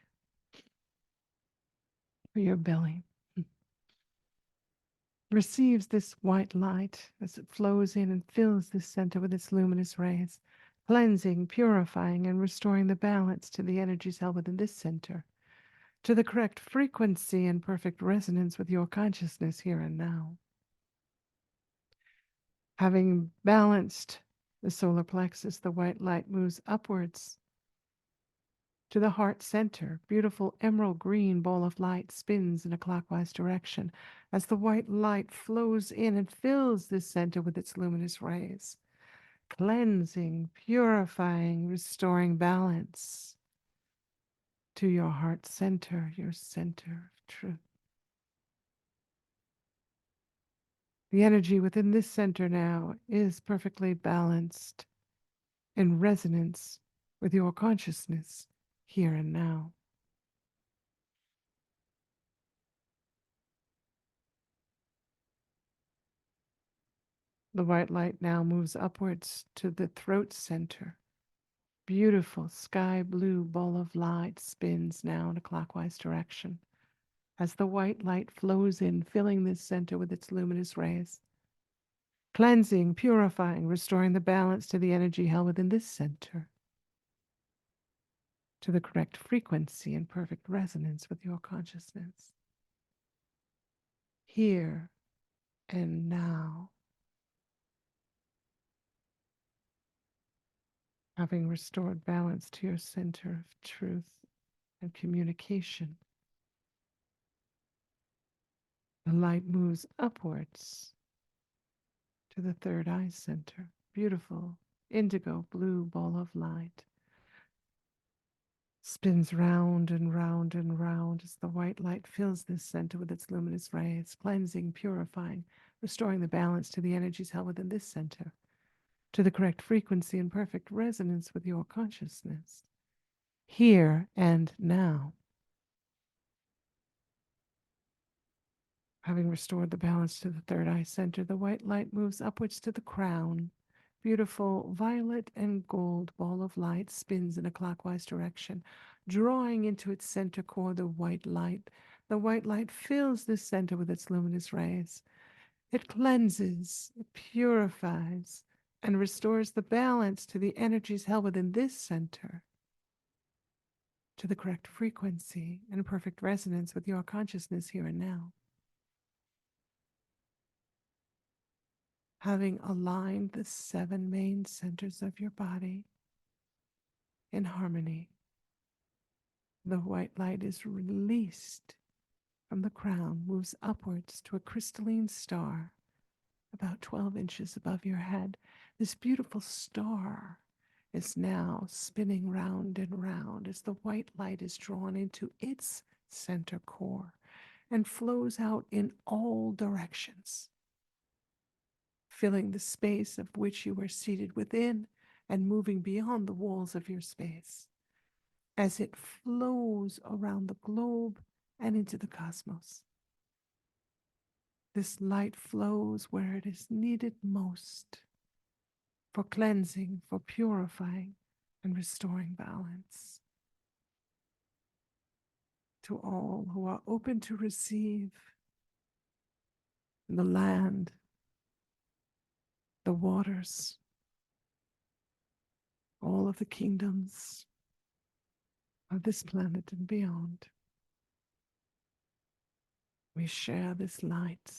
Speaker 1: or your belly. Receives this white light as it flows in and fills this center with its luminous rays, cleansing, purifying, and restoring the balance to the energies held within this center, to the correct frequency and perfect resonance with your consciousness here and now. Having balanced the solar plexus, the white light moves upwards to the heart center. Beautiful emerald green ball of light spins in a clockwise direction as the white light flows in and fills this center with its luminous rays, cleansing, purifying, restoring balance to your heart center, your center of truth. The energy within this center now is perfectly balanced in resonance with your consciousness here and now. The white light now moves upwards to the throat center. Beautiful sky blue ball of light spins now in a clockwise direction as the white light flows in, filling this center with its luminous rays, cleansing, purifying, restoring the balance to the energy held within this center, to the correct frequency and perfect resonance with your consciousness. Here and now. Having restored balance to your center of truth and communication, the light moves upwards to the third eye center. Beautiful indigo blue ball of light spins round and round and round as the white light fills this center with its luminous rays, cleansing, purifying, restoring the balance to the energies held within this center, to the correct frequency and perfect resonance with your consciousness, here and now. Having restored the balance to the third eye center, the white light moves upwards to the crown. Beautiful violet and gold ball of light spins in a clockwise direction, drawing into its center core the white light. The white light fills this center with its luminous rays, It cleanses, it purifies, and restores the balance to the energies held within this center, to the correct frequency and perfect resonance with your consciousness here and now. Having aligned the 7 main centers of your body in harmony, the white light is released from the crown, moves upwards to a crystalline star about 12 inches above your head. This beautiful star is now spinning round and round as the white light is drawn into its center core and flows out in all directions, filling the space of which you are seated within and moving beyond the walls of your space as it flows around the globe and into the cosmos. This light flows where it is needed most, for cleansing, for purifying, and restoring balance. To all who are open to receive, the land, the waters, all of the kingdoms of this planet and beyond, we share this light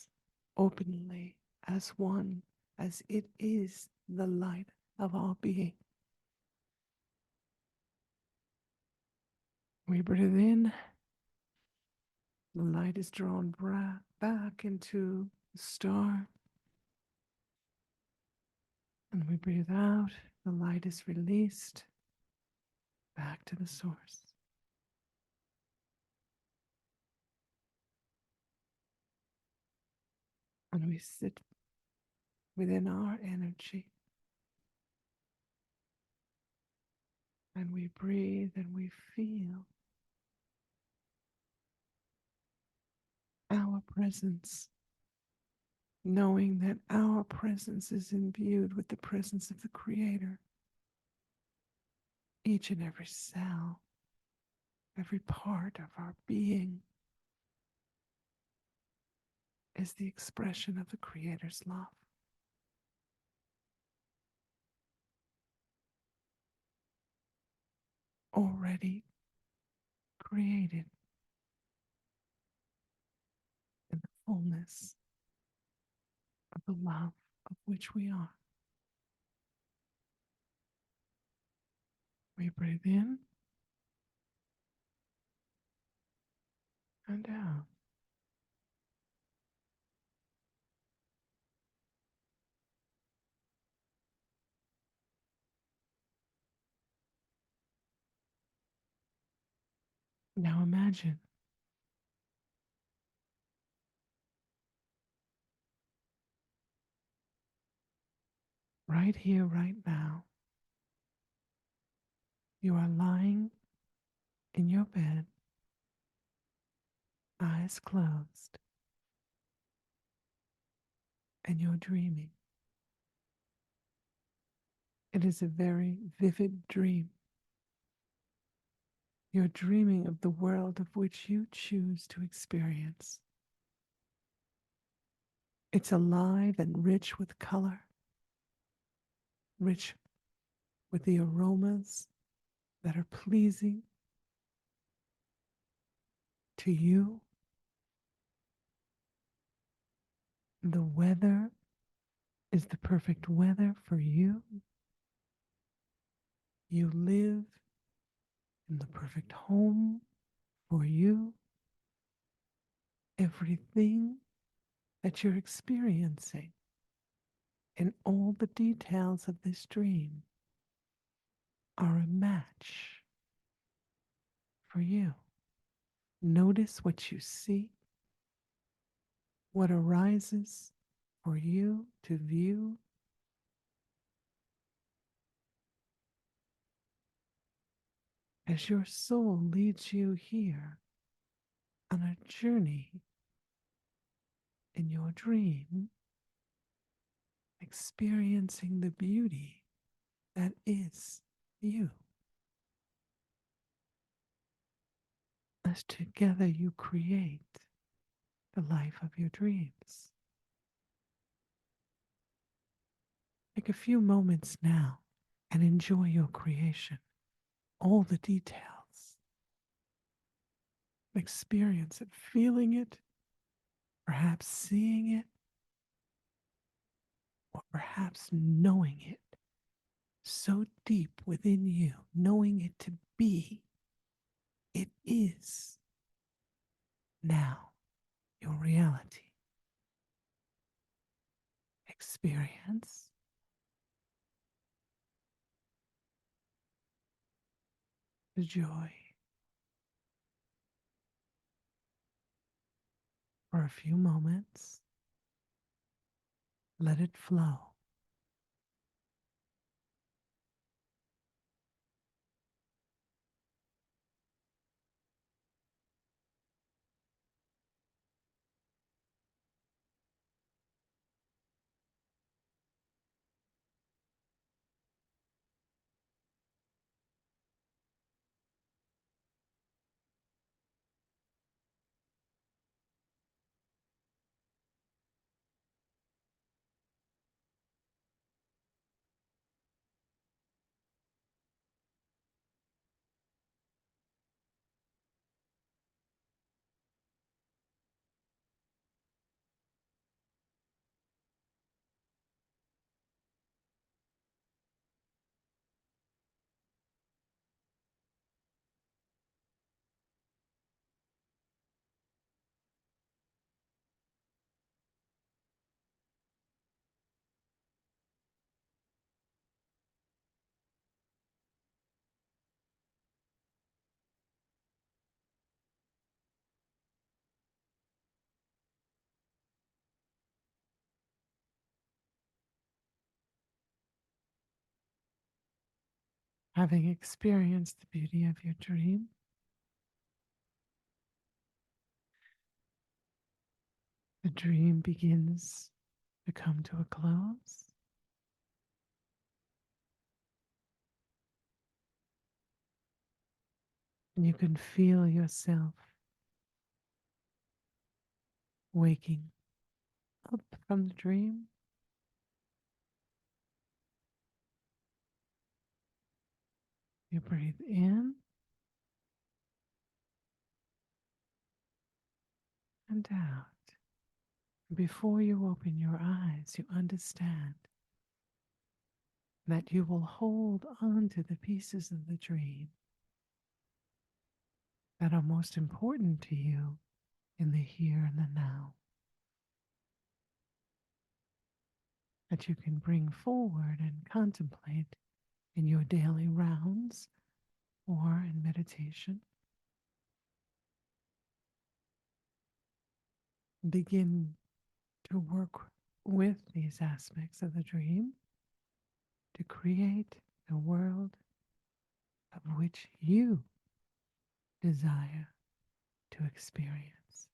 Speaker 1: openly as one, as it is the light of all being. We breathe in, the light is drawn back into the star, and we breathe out, the light is released back to the source. And we sit within our energy, and we breathe and we feel our presence, knowing that our presence is imbued with the presence of the Creator. Each and every cell, every part of our being is the expression of the Creator's love. Already created in the fullness of the love of which we are. We breathe in and out. Now imagine right here, right now, you are lying in your bed, eyes closed, and you're dreaming. It is a very vivid dream. You're dreaming of the world of which you choose to experience. It's alive and rich with color, rich with the aromas that are pleasing to you. The weather is the perfect weather for you. You live in the perfect home for you. Everything that you're experiencing and all the details of this dream are a match for you. Notice what you see, what arises for you to view. As your soul leads you here on a journey in your dream, experiencing the beauty that is you. As together you create the life of your dreams. Take a few moments now and enjoy your creation, all the details. Experience it, feeling it, perhaps seeing it, or perhaps knowing it so deep within you, knowing it to be. It is now your reality. Experience the joy for a few moments. Let it flow. Having experienced the beauty of your dream, the dream begins to come to a close. And you can feel yourself waking up from the dream. You breathe in and out. Before you open your eyes, you understand that you will hold on to the pieces of the dream that are most important to you in the here and the now, that you can bring forward and contemplate in your daily rounds or in meditation. Begin to work with these aspects of the dream to create the world of which you desire to experience,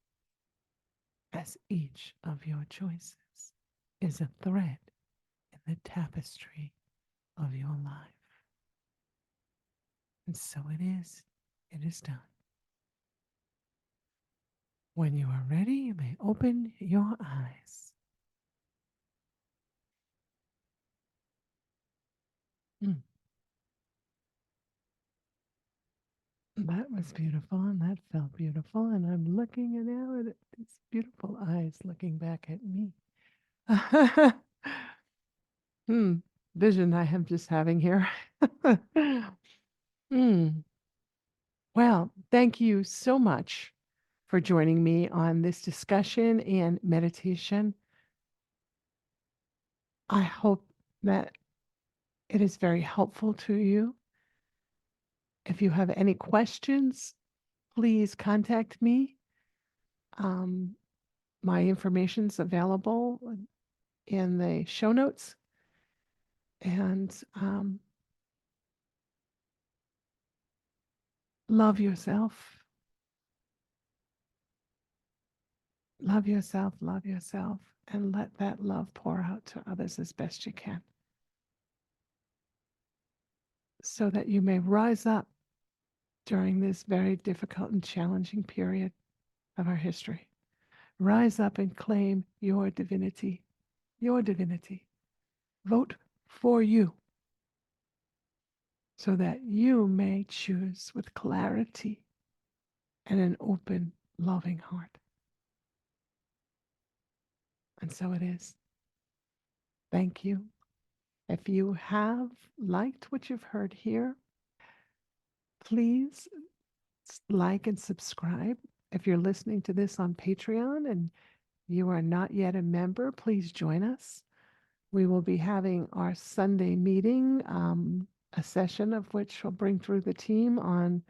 Speaker 1: as each of your choices is a thread in the tapestry of your life. And so it is done. When you are ready, you may open your eyes. Mm. That was beautiful, and that felt beautiful, and I'm looking now at these beautiful eyes looking back at me. Vision I am just having here. mm. Well, thank you so much for joining me on this discussion and meditation. I hope that it is very helpful to you. If you have any questions, please contact me. Um, my information's available in the show notes. And love yourself. Love yourself, and let that love pour out to others as best you can, so that you may rise up during this very difficult and challenging period of our history. Rise up and claim your divinity. Your divinity. Vote for you so that you may choose with clarity and an open, loving heart. And so it is. Thank you. If you have liked what you've heard here, please like and subscribe. If you're listening to this on Patreon and you are not yet a member, please join us. We will be having our Sunday meeting, a session of which will bring through the team on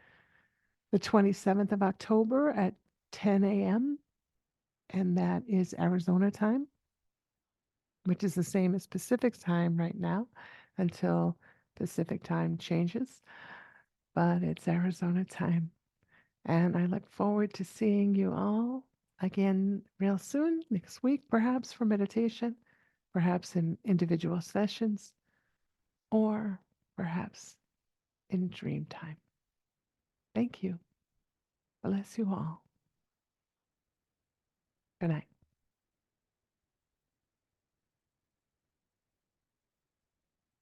Speaker 1: the 27th of October at 10 a.m. And that is Arizona time, which is the same as Pacific time right now until Pacific time changes. But it's Arizona time. And I look forward to seeing you all again real soon, next week, perhaps for meditation, perhaps in individual sessions, or perhaps in dream time. Thank you. Bless you all. Good night.